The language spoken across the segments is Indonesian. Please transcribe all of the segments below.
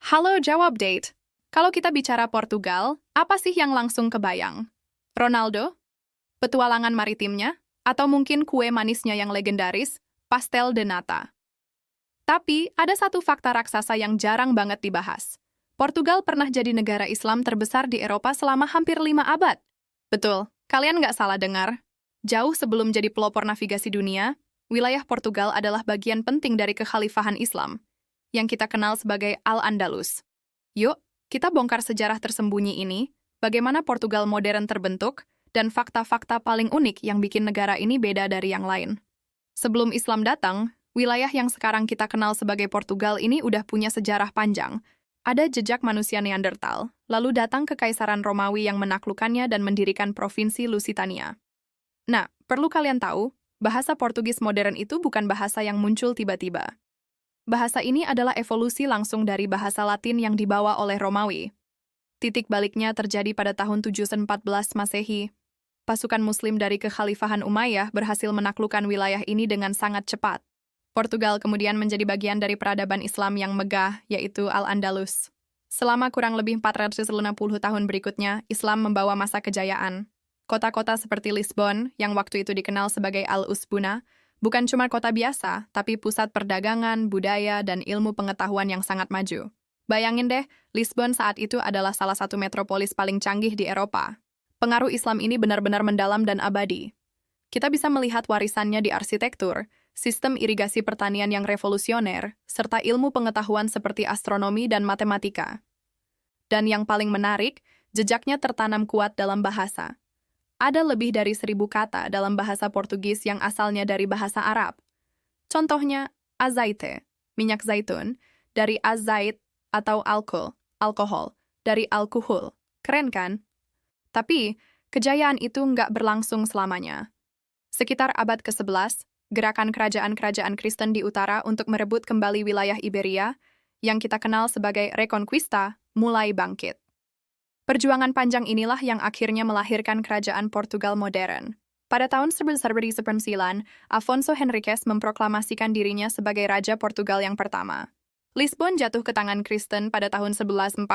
Halo, jawab date. Kalau kita bicara Portugal, apa sih yang langsung kebayang? Ronaldo? Petualangan maritimnya? Atau mungkin kue manisnya yang legendaris, pastel de nata? Tapi, ada satu fakta raksasa yang jarang banget dibahas. Portugal pernah jadi negara Islam terbesar di Eropa selama hampir 5 abad. Betul, kalian nggak salah dengar. Jauh sebelum jadi pelopor navigasi dunia, wilayah Portugal adalah bagian penting dari kekhalifahan Islam, yang kita kenal sebagai Al-Andalus. Yuk, kita bongkar sejarah tersembunyi ini, bagaimana Portugal modern terbentuk, dan fakta-fakta paling unik yang bikin negara ini beda dari yang lain. Sebelum Islam datang, wilayah yang sekarang kita kenal sebagai Portugal ini udah punya sejarah panjang. Ada jejak manusia Neandertal, lalu datang Kekaisaran Romawi yang menaklukkannya dan mendirikan Provinsi Lusitania. Nah, perlu kalian tahu, bahasa Portugis modern itu bukan bahasa yang muncul tiba-tiba. Bahasa ini adalah evolusi langsung dari bahasa Latin yang dibawa oleh Romawi. Titik baliknya terjadi pada tahun 714 Masehi. Pasukan Muslim dari Kekhalifahan Umayyah berhasil menaklukkan wilayah ini dengan sangat cepat. Portugal kemudian menjadi bagian dari peradaban Islam yang megah, yaitu Al-Andalus. Selama kurang lebih 450 tahun berikutnya, Islam membawa masa kejayaan. Kota-kota seperti Lisbon, yang waktu itu dikenal sebagai Al-Usbuna, bukan cuma kota biasa, tapi pusat perdagangan, budaya, dan ilmu pengetahuan yang sangat maju. Bayangin deh, Lisbon saat itu adalah salah satu metropolis paling canggih di Eropa. Pengaruh Islam ini benar-benar mendalam dan abadi. Kita bisa melihat warisannya di arsitektur, sistem irigasi pertanian yang revolusioner, serta ilmu pengetahuan seperti astronomi dan matematika. Dan yang paling menarik, jejaknya tertanam kuat dalam bahasa. Ada lebih dari 1000 kata dalam bahasa Portugis yang asalnya dari bahasa Arab. Contohnya, azeite, minyak zaitun, dari azait atau alkohol, dari alkohol. Keren kan? Tapi, kejayaan itu nggak berlangsung selamanya. Sekitar abad ke-11, gerakan kerajaan-kerajaan Kristen di utara untuk merebut kembali wilayah Iberia, yang kita kenal sebagai Reconquista, mulai bangkit. Perjuangan panjang inilah yang akhirnya melahirkan kerajaan Portugal modern. Pada tahun 1109, Afonso Henriques memproklamasikan dirinya sebagai Raja Portugal yang pertama. Lisbon jatuh ke tangan Kristen pada tahun 1147,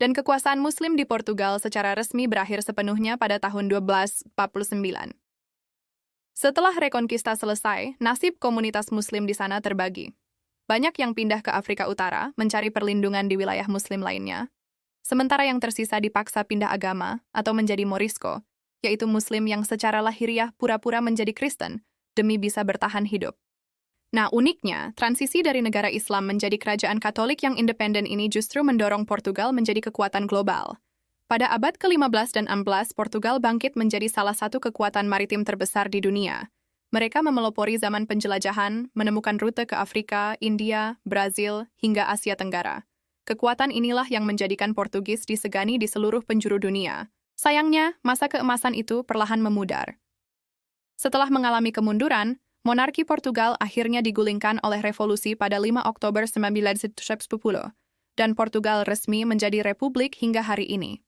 dan kekuasaan Muslim di Portugal secara resmi berakhir sepenuhnya pada tahun 1249. Setelah Reconquista selesai, nasib komunitas Muslim di sana terbagi. Banyak yang pindah ke Afrika Utara mencari perlindungan di wilayah Muslim lainnya, sementara yang tersisa dipaksa pindah agama atau menjadi Morisco, yaitu Muslim yang secara lahiriah pura-pura menjadi Kristen demi bisa bertahan hidup. Nah, uniknya, transisi dari negara Islam menjadi kerajaan Katolik yang independen ini justru mendorong Portugal menjadi kekuatan global. Pada abad ke-15 dan 16, Portugal bangkit menjadi salah satu kekuatan maritim terbesar di dunia. Mereka memelopori zaman penjelajahan, menemukan rute ke Afrika, India, Brazil, hingga Asia Tenggara. Kekuatan inilah yang menjadikan Portugis disegani di seluruh penjuru dunia. Sayangnya, masa keemasan itu perlahan memudar. Setelah mengalami kemunduran, monarki Portugal akhirnya digulingkan oleh revolusi pada 5 Oktober 1910, dan Portugal resmi menjadi republik hingga hari ini.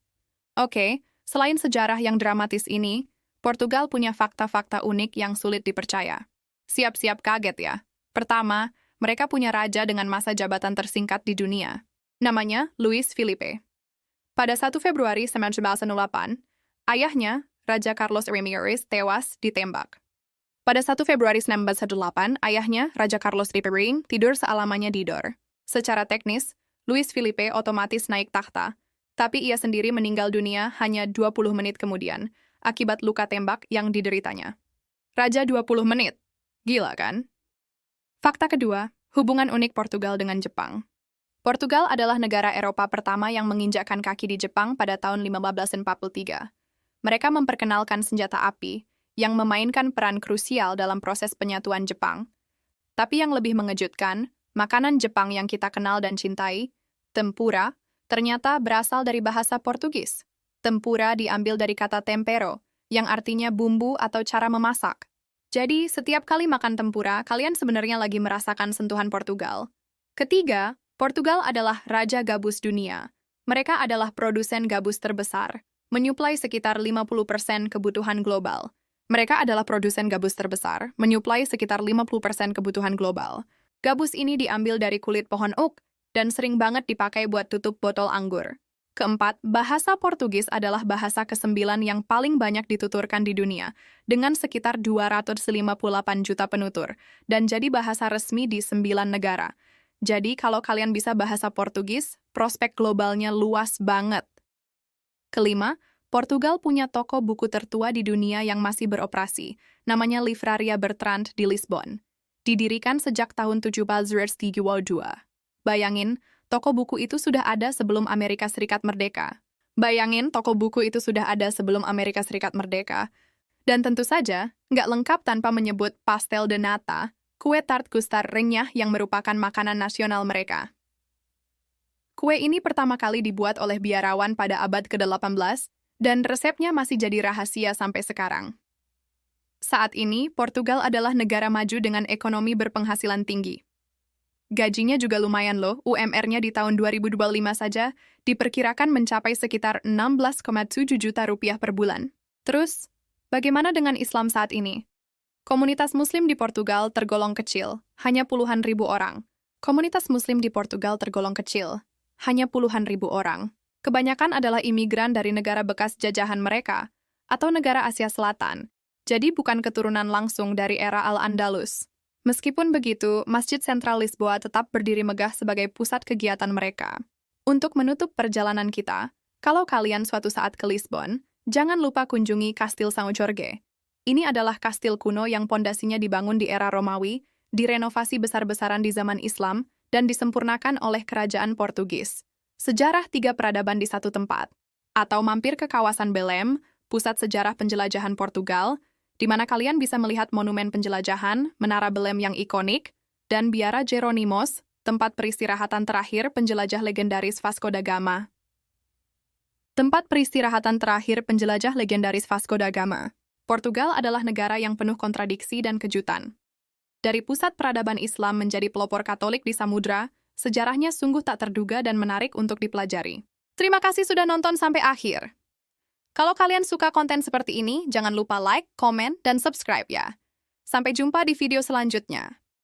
Oke, selain sejarah yang dramatis ini, Portugal punya fakta-fakta unik yang sulit dipercaya. Siap-siap kaget ya. Pertama, mereka punya raja dengan masa jabatan tersingkat di dunia. Namanya Luis Filipe. Pada 1 Februari 1908, ayahnya, Raja Carlos Ramirez, tewas ditembak. Pada 1 Februari 1918, ayahnya, Raja Carlos Ripering, tidur sealamannya di Dor. Secara teknis, Luis Filipe otomatis naik takhta, tapi ia sendiri meninggal dunia hanya 20 menit kemudian, akibat luka tembak yang dideritanya. Raja 20 menit. Gila kan? Fakta kedua, hubungan unik Portugal dengan Jepang. Portugal adalah negara Eropa pertama yang menginjakkan kaki di Jepang pada tahun 1543. Mereka memperkenalkan senjata api, yang memainkan peran krusial dalam proses penyatuan Jepang. Tapi yang lebih mengejutkan, makanan Jepang yang kita kenal dan cintai, tempura, ternyata berasal dari bahasa Portugis. Tempura diambil dari kata tempero, yang artinya bumbu atau cara memasak. Jadi, setiap kali makan tempura, kalian sebenarnya lagi merasakan sentuhan Portugal. Ketiga, Portugal adalah Raja Gabus dunia. Mereka adalah produsen gabus terbesar, menyuplai sekitar 50% kebutuhan global. Mereka adalah produsen gabus terbesar, menyuplai sekitar 50% kebutuhan global. Gabus ini diambil dari kulit pohon oak, dan sering banget dipakai buat tutup botol anggur. Keempat, bahasa Portugis adalah bahasa ke-9 yang paling banyak dituturkan di dunia, dengan sekitar 258 juta penutur, dan jadi bahasa resmi di 9 negara. Jadi, kalau kalian bisa bahasa Portugis, prospek globalnya luas banget. Kelima, Portugal punya toko buku tertua di dunia yang masih beroperasi, namanya Livraria Bertrand di Lisbon. Didirikan sejak tahun 1732. Bayangin, toko buku itu sudah ada sebelum Amerika Serikat merdeka. Dan tentu saja, nggak lengkap tanpa menyebut pastel de nata, kue tart gustar renyah yang merupakan makanan nasional mereka. Kue ini pertama kali dibuat oleh biarawan pada abad ke-18, dan resepnya masih jadi rahasia sampai sekarang. Saat ini, Portugal adalah negara maju dengan ekonomi berpenghasilan tinggi. Gajinya juga lumayan loh, UMR-nya di tahun 2025 saja diperkirakan mencapai sekitar 16,7 juta rupiah per bulan. Terus, bagaimana dengan Islam saat ini? Komunitas Muslim di Portugal tergolong kecil, hanya puluhan ribu orang. Kebanyakan adalah imigran dari negara bekas jajahan mereka, atau negara Asia Selatan, jadi bukan keturunan langsung dari era Al-Andalus. Meskipun begitu, Masjid Sentral Lisboa tetap berdiri megah sebagai pusat kegiatan mereka. Untuk menutup perjalanan kita, kalau kalian suatu saat ke Lisbon, jangan lupa kunjungi Kastil São Jorge. Ini adalah kastil kuno yang pondasinya dibangun di era Romawi, direnovasi besar-besaran di zaman Islam, dan disempurnakan oleh kerajaan Portugis. Sejarah 3 peradaban di satu tempat. Atau mampir ke kawasan Belém, pusat sejarah penjelajahan Portugal, di mana kalian bisa melihat monumen penjelajahan, Menara Belém yang ikonik, dan Biara Jeronimos, tempat peristirahatan terakhir penjelajah legendaris Vasco da Gama. Portugal adalah negara yang penuh kontradiksi dan kejutan. Dari pusat peradaban Islam menjadi pelopor Katolik di samudra, sejarahnya sungguh tak terduga dan menarik untuk dipelajari. Terima kasih sudah nonton sampai akhir. Kalau kalian suka konten seperti ini, jangan lupa like, komen, dan subscribe ya. Sampai jumpa di video selanjutnya.